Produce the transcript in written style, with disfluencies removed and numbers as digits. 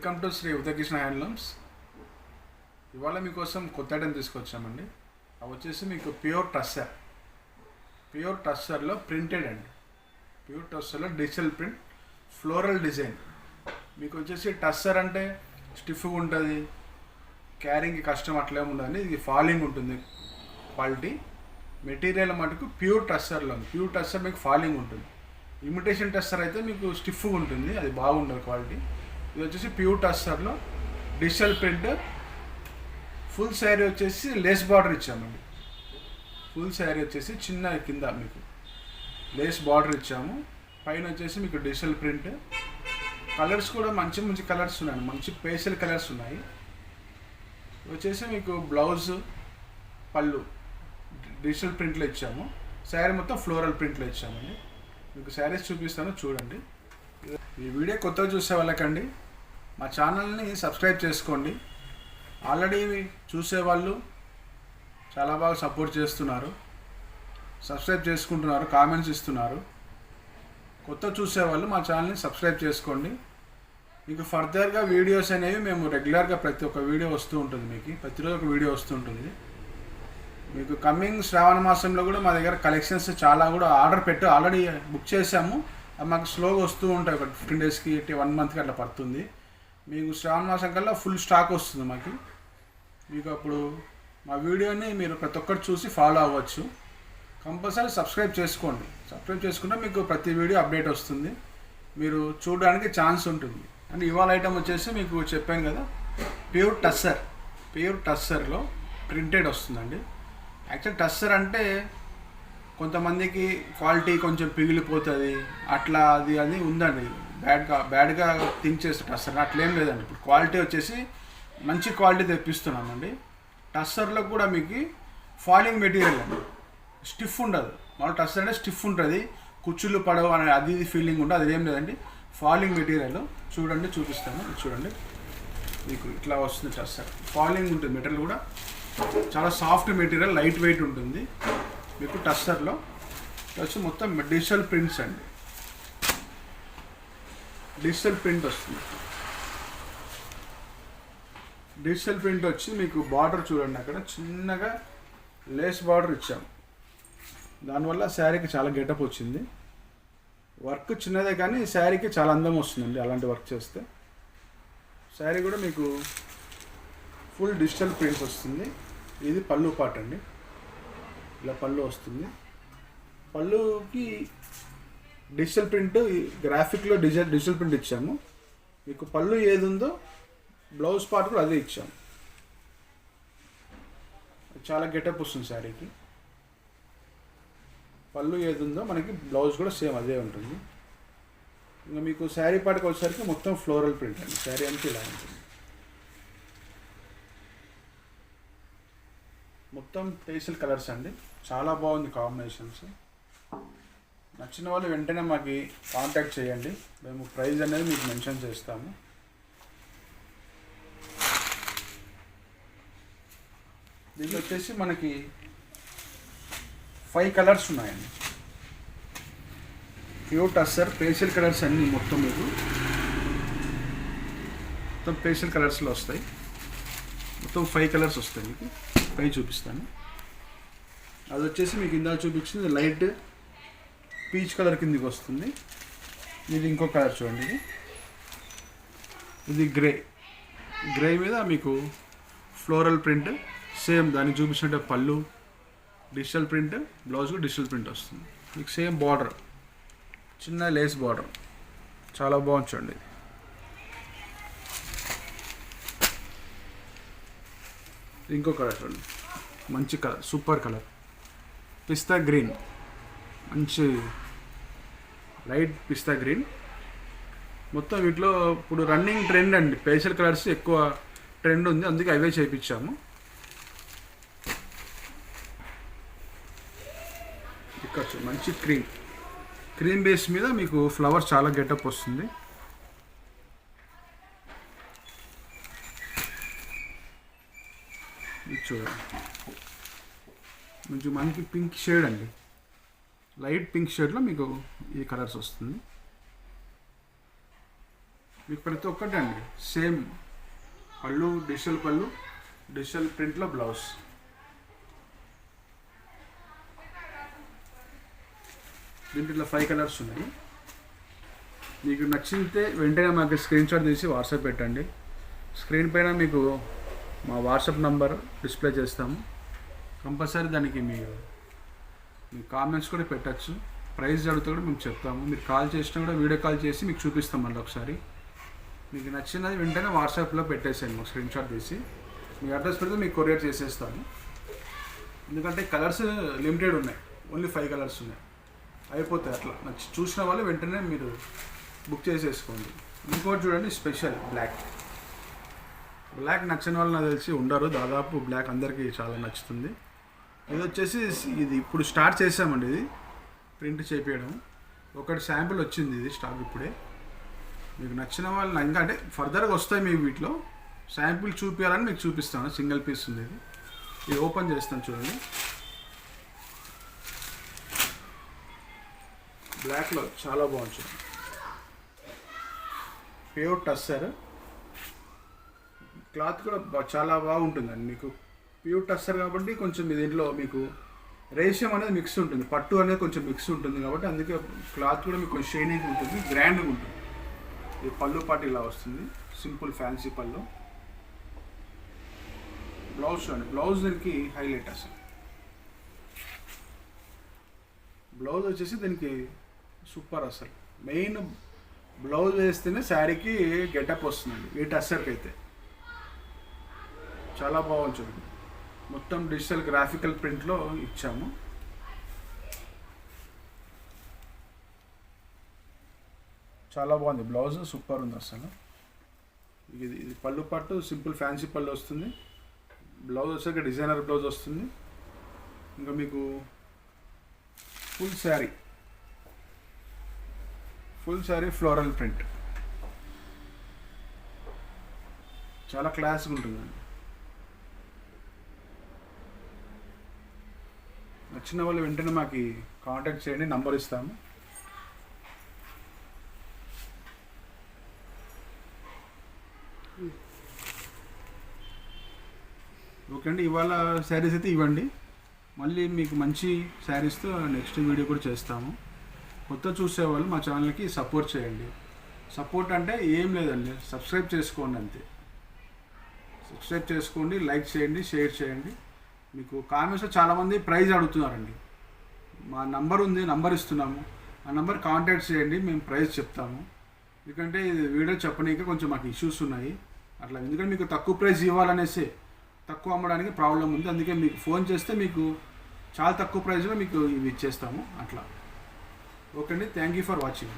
Welcome to Shri Udayakrishna handlooms. ఇవాళ మీకోసం కొత్త ఐటమ్ తీసుకొచ్చామండి. అవి వచ్చేసి మీకు ప్యూర్ టస్సర్లో ప్రింటెడ్ అండి. ప్యూర్ టస్సర్లో డిజిటల్ ప్రింట్ ఫ్లోరల్ డిజైన్. మీకు వచ్చేసి టస్సర్ అంటే స్టిఫ్గా ఉంటుంది, క్యారింగ్కి కష్టం అట్లే ఉండదండి. ఇది ఫాలింగ్ ఉంటుంది. క్వాలిటీ మెటీరియల్ మటుకు ప్యూర్ టస్సర్ మీకు ఫాలింగ్ ఉంటుంది. ఇమిటేషన్ టస్సర్ అయితే మీకు స్టిఫ్గా ఉంటుంది, అది బాగుంటుంది క్వాలిటీ. ఇది వచ్చేసి ప్యూర్ టస్సర్లో డిజిటల్ ప్రింట్. ఫుల్ శారీ వచ్చేసి లేస్ బార్డర్ ఇచ్చామండి. ఫుల్ శారీ వచ్చేసి చిన్న కింద మీకు లేస్ బార్డర్ ఇచ్చాము. పైన వచ్చేసి మీకు డిజిటల్ ప్రింట్. కలర్స్ కూడా మంచి మంచి కలర్స్ ఉన్నాయి, మంచి పేస్టల్ కలర్స్ ఉన్నాయి. వచ్చేసి మీకు బ్లౌజ్ పళ్ళు డిజిటల్ ప్రింట్లో ఇచ్చాము. శారీ మొత్తం ఫ్లోరల్ ప్రింట్లో ఇచ్చామండి. మీకు శారీస్ చూపిస్తాను, చూడండి. ఈ వీడియో కొత్తగా చూసే వాళ్ళకండి మా ఛానల్ని సబ్స్క్రైబ్ చేసుకోండి. ఆల్రెడీ చూసేవాళ్ళు చాలా బాగా సపోర్ట్ చేస్తున్నారు, సబ్స్క్రైబ్ చేసుకుంటున్నారు, కామెంట్స్ ఇస్తున్నారు. కొత్త చూసేవాళ్ళు మా ఛానల్ని సబ్స్క్రైబ్ చేసుకోండి. మీకు ఫర్దర్గా వీడియోస్ అనేవి మేము రెగ్యులర్గా ప్రతి ఒక్క వీడియో వస్తూ ఉంటుంది. మీకు ప్రతిరోజు ఒక వీడియో వస్తుంటుంది. మీకు కమింగ్ శ్రావణ మాసంలో కూడా మా దగ్గర కలెక్షన్స్ చాలా కూడా ఆల్రెడీ బుక్ చేసాము. అవి మాకు స్లోగా వస్తూ ఉంటాయి. ఒక 15 డేస్కి 1 మంత్కి అట్లా పడుతుంది. మీకు శ్రావణ మాసం కల్లా ఫుల్ స్టాక్ వస్తుంది మాకు. మీకు అప్పుడు మా వీడియోని మీరు ప్రతి ఒక్కరు చూసి ఫాలో అవ్వచ్చు. కంపల్సరీ సబ్స్క్రైబ్ చేసుకోండి. సబ్స్క్రైబ్ చేసుకుంటే మీకు ప్రతి వీడియో అప్డేట్ వస్తుంది, మీరు చూడడానికి ఛాన్స్ ఉంటుంది. అంటే ఇవాళ ఐటమ్ వచ్చేసి మీకు చెప్పాను కదా, ప్యూర్ టస్సర్లో ప్రింటెడ్ వస్తుందండి. యాక్చువల్ టస్సర్ అంటే కొంతమందికి క్వాలిటీ కొంచెం పిగిలిపోతుంది, అట్లా అది ఉందండి. బ్యాడ్గా థింక్ చేస్తే టస్సర్ అట్లేం లేదండి. ఇప్పుడు క్వాలిటీ వచ్చేసి మంచి క్వాలిటీ తెప్పిస్తున్నామండి. టస్సర్లో కూడా మీకు ఫాలింగ్ మెటీరియల్ అండి, స్టిఫ్ ఉండదు. మన టస్సర్ అంటే స్టిఫ్ ఉంటుంది, కుచ్చులు పడవు అనే అది ఫీలింగ్ ఉండదు. అది ఏం లేదండి, ఫాలింగ్ మెటీరియల్. చూడండి, చూపిస్తాను, చూడండి. మీకు ఇట్లా వస్తుంది టస్సర్. ఫాలింగ్ ఉంటుంది మెటీరియల్ కూడా, చాలా సాఫ్ట్ మెటీరియల్, లైట్ వెయిట్ ఉంటుంది. మీకు టస్సర్లో వచ్చి మొత్తం డిజిటల్ ప్రింట్స్ అండి. డిజిటల్ ప్రింట్ వస్తుంది. డిజిటల్ ప్రింట్ వచ్చి మీకు బార్డర్ చూడండి, అక్కడ చిన్నగా లేస్ బార్డర్ ఇచ్చాము. దానివల్ల శారీకి చాలా గెటప్ వచ్చింది. వర్క్ చిన్నదే కానీ శారీకి చాలా అందం వస్తుందండి అలాంటి వర్క్ చేస్తే. శారీ కూడా మీకు ఫుల్ డిజిటల్ ప్రింట్స్ వస్తుంది. ఇది పళ్ళు పార్ట్ అండి, ఇలా పళ్ళు వస్తుంది. పళ్ళుకి డిజిటల్ ప్రింట్, గ్రాఫిక్లో డిజిటల్ ప్రింట్ ఇచ్చాము. మీకు పళ్ళు ఏది ఉందో బ్లౌజ్ పార్ట్ కూడా అదే ఇచ్చాము. చాలా గెటప్ వస్తుంది శారీకి. పళ్ళు ఏది ఉందో మనకి బ్లౌజ్ కూడా సేమ్ అదే ఉంటుంది. ఇంకా మీకు శారీ పార్ట్కి వచ్చేసరికి మొత్తం ఫ్లోరల్ ప్రింట్ అండి. శారీ అంతా ఇలా ఉంటుంది, మొత్తం పేస్టల్ కలర్స్ అండి. చాలా బాగుంది కాంబినేషన్స్. నచ్చిన వాళ్ళు వెంటనే మాకు కాంటాక్ట్ చేయండి, మేము ప్రైస్ అనేది మీకు మెన్షన్ చేస్తాము. దీంట్లో వచ్చేసి మనకి 5 కలర్స్ ఉన్నాయండి. ప్యూర్ టస్సర్ పేస్టల్ కలర్స్ అన్నీ మొత్తం మీకు మొత్తం పేస్టల్ కలర్స్లో వస్తాయి. మొత్తం 5 కలర్స్ వస్తాయి. మీకు 5 చూపిస్తాను. అది వచ్చేసి మీకు ఇందాక చూపించింది లైట్ పీచ్ కలర్ కిందికి వస్తుంది. ఇది ఇంకో కలర్ చూడండి, ఇది గ్రే మీద మీకు ఫ్లోరల్ ప్రింట్ సేమ్ దానికి చూపించినట్టు పళ్ళు డిజిటల్ ప్రింట్, బ్లౌజ్ కూడా డిజిటల్ ప్రింట్ వస్తుంది. మీకు సేమ్ బార్డర్, చిన్న లేస్ బార్డర్, చాలా బాగుంది చూడండి. ఇంకో కలర్ చూడండి, మంచి కలర్, సూపర్ కలర్, పిస్తా గ్రీన్, మంచి లైట్ పిస్తా గ్రీన్. మొత్తం వీటిలో ఇప్పుడు రన్నింగ్ ట్రెండ్ అండి, పేస్టల్ కలర్స్ ఎక్కువ ట్రెండ్ ఉంది, అందుకే అవే చేయించాము. ఇక్కడ మంచి క్రీమ్ బేస్ మీద మీకు ఫ్లవర్స్ చాలా గెటప్ వస్తుంది. చూడండి, కొంచెం మనకి పింక్ షేడ్ అండి, లైట్ పింక్ షేడ్లో మీకు ఈ కలర్స్ వస్తుంది. మీకు ప్రతి ఒక్కటి అండి సేమ్ పళ్ళు, డిజిటల్ ప్రింట్లో బ్లౌజ్. దీంట్లో ఇట్లా 5 కలర్స్ ఉన్నాయి. మీకు నచ్చితే వెంటనే మాకు స్క్రీన్ షాట్ తీసి వాట్సాప్ పెట్టండి. స్క్రీన్ పైన మీకు మా వాట్సాప్ నంబర్ డిస్ప్లే చేస్తాము. కంపల్సరీ దానికి మీ కామెంట్స్ కూడా పెట్టచ్చు. ప్రైస్ అడిగితే కూడా మేము చెప్తాము. మీరు కాల్ చేసినా కూడా వీడియో కాల్ చేసి మీకు చూపిస్తాం. మళ్ళీ ఒకసారి మీకు నచ్చినది వెంటనే వాట్సాప్లో పెట్టేసాను. మాకు స్క్రీన్ షాట్ తీసి మీ అడ్రస్ పెడితే మీకు కొరియర్ చేసేస్తాను. ఎందుకంటే కలర్స్ లిమిటెడ్ ఉన్నాయి, ఓన్లీ 5 కలర్స్ ఉన్నాయి, అయిపోతాయి. అట్లా చూసిన వాళ్ళు వెంటనే మీరు బుక్ చేసేసుకోండి. ఇంకోటి చూడండి, స్పెషల్ బ్లాక్ నచ్చని వాళ్ళు నాకు తెలిసి ఉండరు. దాదాపు బ్లాక్ అందరికీ చాలా నచ్చుతుంది. ఇది వచ్చేసి ఇది ఇప్పుడు స్టార్ట్ చేసామండి. ఇది ప్రింట్ చేపించడం ఒకటి శాంపుల్ వచ్చింది. ఇది స్టాక్ ఇప్పుడే. మీకు నచ్చిన వాళ్ళు ఇంకా అంటే ఫర్దర్గా వస్తాయి మీకు. వీటిలో శాంపుల్ చూపించాలని మీకు చూపిస్తాను. సింగిల్ పీస్ ఉంది ఇది. ఇది ఓపెన్ చేస్తాను చూడండి. బ్లాక్లో చాలా బాగుంటుంది. ప్యూర్ టస్సర్ క్లాత్ కూడా చాలా బాగుంటుందండి. మీకు ప్యూర్ టస్సర్ కాబట్టి కొంచెం దీంట్లో మీకు రేషియం అనేది మిక్స్ ఉంటుంది, పట్టు అనేది కొంచెం మిక్స్ ఉంటుంది కాబట్టి అందుకే క్లాత్ కూడా మీకు కొంచెం షైనింగ్ ఉంటుంది, గ్రాండ్గా ఉంటుంది. ఇది పళ్ళు పాటు ఇలా వస్తుంది, సింపుల్ ఫ్యాన్సీ పళ్ళు. బ్లౌజ్ చూడండి, బ్లౌజ్ దీనికి హైలైట్ అసలు. బ్లౌజ్ వచ్చేసి దీనికి సూపర్ అసలు. మెయిన్ బ్లౌజ్ వేస్తేనే శారీకి గెటప్ వస్తుందండి. ఈ టస్సర్కి అయితే చాలా బాగుంటుంది. మొత్తం డిజిటల్ గ్రాఫికల్ ప్రింట్లో ఇచ్చాము. చాలా బాగుంది బ్లౌజ్, సూపర్ ఉంది అసలు. ఇది పళ్ళు పట్టు సింపుల్ ఫ్యాన్సీ పళ్ళు వస్తుంది. బ్లౌజ్ వచ్చాక డిజైనర్ బ్లౌజ్ వస్తుంది. ఇంకా మీకు ఫుల్ శారీ ఫ్లోరల్ ప్రింట్ చాలా క్లాస్గా ఉంటుందండి. నచ్చిన వాళ్ళు వెంటనే మాకు కాంటాక్ట్ చేయండి, నంబర్ ఇస్తాము. ఓకే అండి, ఇవాళ శారీస్ అయితే ఇవ్వండి. మళ్ళీ మీకు మంచి శారీస్తో నెక్స్ట్ వీడియో కూడా చేస్తాము. కొత్త చూసేవాళ్ళు మా ఛానల్కి సపోర్ట్ చేయండి. సపోర్ట్ అంటే ఏం లేదండి, సబ్స్క్రైబ్ చేసుకోండి అంతే. సబ్స్క్రైబ్ చేసుకోండి, లైక్ చేయండి, షేర్ చేయండి. మీకు కామెంట్స్లో చాలామంది ప్రైజ్ అడుగుతున్నారండి. మా నంబర్ ఉంది, నంబర్ ఇస్తున్నాము. ఆ నంబర్ కాంటాక్ట్ చేయండి, మేము ప్రైస్ చెప్తాము. ఎందుకంటే ఇది వీడియో చెప్పనీకి కొంచెం మాకు ఇష్యూస్ ఉన్నాయి అట్లా. ఎందుకంటే మీకు తక్కువ ప్రైస్ ఇవ్వాలనేసి, తక్కువ అమ్మడానికి ప్రాబ్లం ఉంది. అందుకే మీకు ఫోన్ చేస్తే మీకు చాలా తక్కువ ప్రైస్లో మీకు ఇవి ఇచ్చేస్తాము అట్లా. ఓకే అండి, థ్యాంక్ యూ ఫర్ వాచింగ్.